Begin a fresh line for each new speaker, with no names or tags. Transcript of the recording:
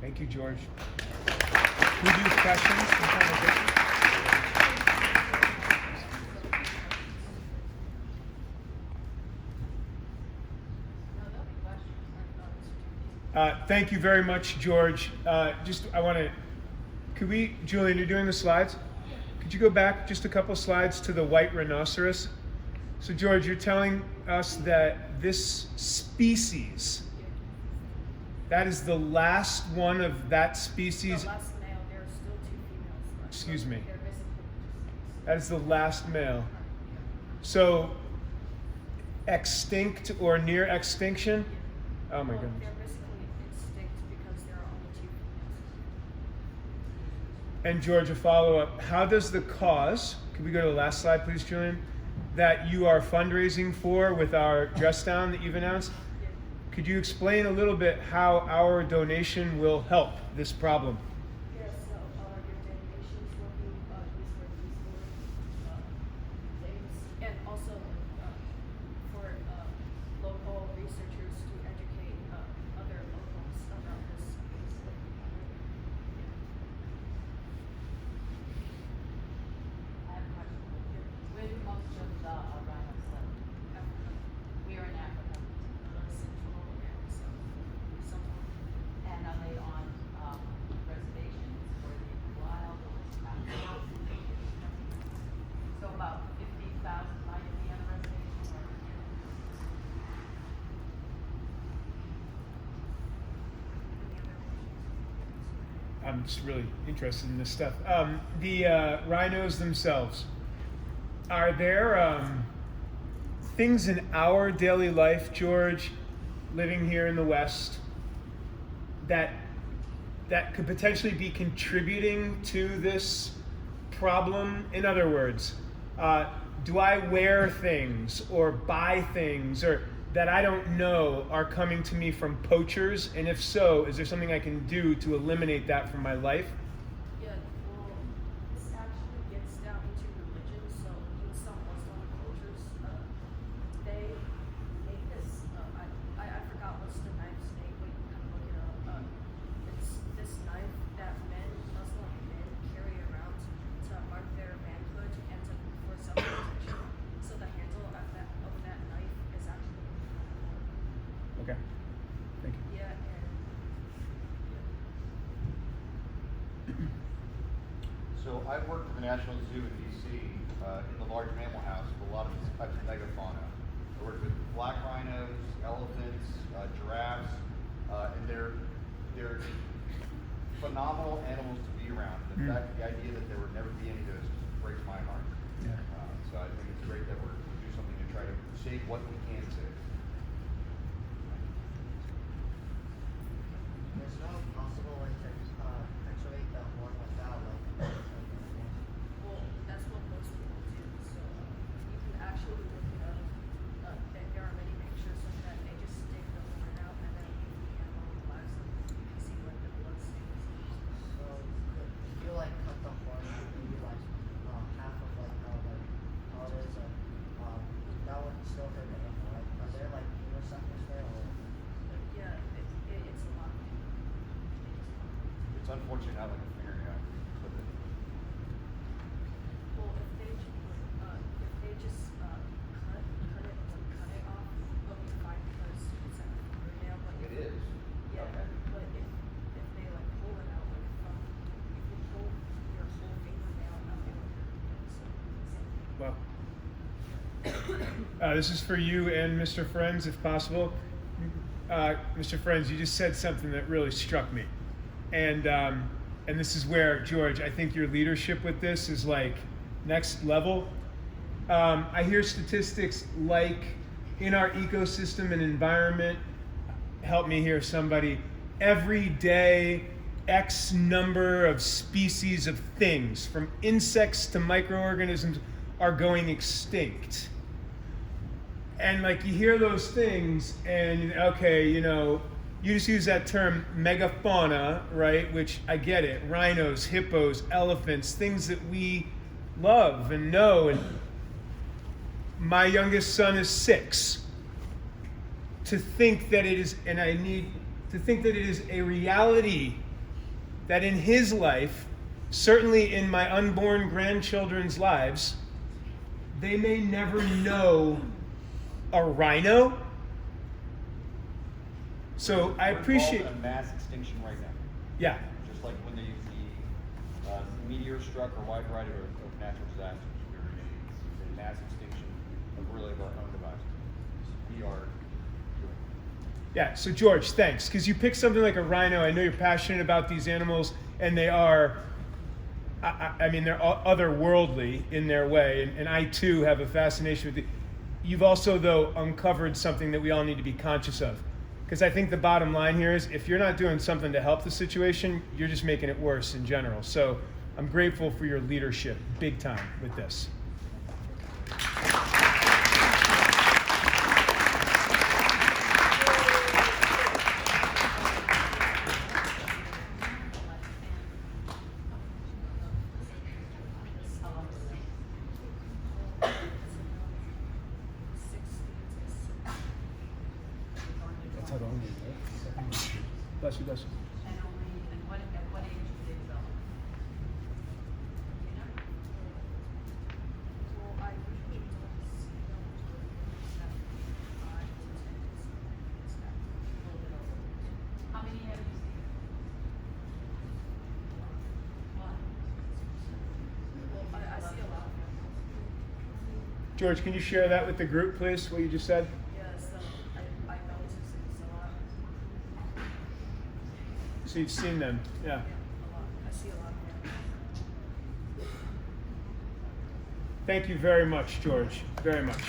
Thank you, George. Who do you have questions? Thank you very much, George. Julian, you're doing the slides? Could you go back just a couple slides to the white rhinoceros? So, George, you're telling us that this species, that is the last one of that species.
The last male, there are still 2 females.
Excuse me.
They're missing.
That is the last male. So, extinct or near extinction? Oh my goodness.
They're basically extinct because there are only 2 females.
And George, a follow-up. How does the cause, could we go to the last slide, please, Julian, that you are fundraising for with our dress down that you've announced? Could you explain a little bit how our donation will help this problem?
Yes, so your donations will be used for things, and also for local researchers to educate other locals about this.
I have a question. Where do most of the rhinos live?
Africa.
We are in Africa.
Central and somewhere.
And are they on reservations or are they in the wild or so about 50,000 might be on a reservation or
I'm just really interested in this stuff. The rhinos themselves, are there things in our daily life, George, living here in the West, that could potentially be contributing to this problem? In other words, do I wear things or buy things or that I don't know are coming to me from poachers? And if so, is there something I can do to eliminate that from my life?
Yeah, well, this actually gets down into religion. So in some Muslim cultures, they make this. I forgot what's the knife's name, but you can look it up. It's this knife that Muslim men carry around to mark their manhood and for self-protection. So the handle of that knife is actually.
Okay, thank you.
Yeah, and
So I've worked at the National Zoo in DC in the large mammal house with a lot of these types of megafauna. I worked with black rhinos, elephants, giraffes, and they're phenomenal animals to be around. In fact, the idea that there would never be any of those breaks my heart.
Yeah.
So I think it's great that we do something to try to save what we can save.
There's no possible way to actuate the horn without
well, that's what most people do. So you can actually look it up. There are many pictures of that. They just stick the horn out and then leave the animal alive, so you can see like the blood stains.
So if you like cut the horn, maybe like half of like how it is, that would still hurt the animal, right? Are there like receptors there or?
Yeah, it's a lot.
It's unfortunate not like a fingernail. But
Well, if they just cut it off, it'll be fine because it's a fingernail. But
it is.
Yeah,
Okay.
but if they like pull it out like from, if you pull your whole fingernail out, it will hurt. So same thing.
Well, this is for you and Mr. Friends, if possible. Mr. Friends, you just said something that really struck me. And and this is where, George, I think your leadership with this is like next level. I hear statistics like in our ecosystem and environment, help me here somebody, every day X number of species of things, from insects to microorganisms, are going extinct. And like you hear those things and okay, you know, you just use that term megafauna, right? Which I get it, rhinos, hippos, elephants, things that we love and know. And my youngest son is 6. To think that it is, and I need to think that it is a reality that in his life, certainly in my unborn grandchildren's lives, they may never know a rhino. So I appreciate.
We're involved in a mass extinction right now.
Yeah.
Just like when the meteor struck or wide variety of natural disasters, we're in a mass extinction of really of our own devices. We are doing it.
Yeah, so George, thanks. Because you pick something like a rhino, I know you're passionate about these animals, and they are, I mean, they're otherworldly in their way, and I too have a fascination with it. You've also, though, uncovered something that we all need to be conscious of. Because I think the bottom line here is if you're not doing something to help the situation, you're just making it worse in general. So I'm grateful for your leadership, big time, with this. That's how the only, right? Bless you, bless you.
And only, and at what age do they develop? You know?
Well, I usually don't see them until 5 to 10 years old.
A little bit older. How many have you seen? One.
Well, I see a lot.
George, can you share that with the group, please, what you just said?
Yeah, so I notice it's a lot.
So you've seen them, yeah.
Yeah, a lot. I see a lot of them.
Thank you very much, George, very much.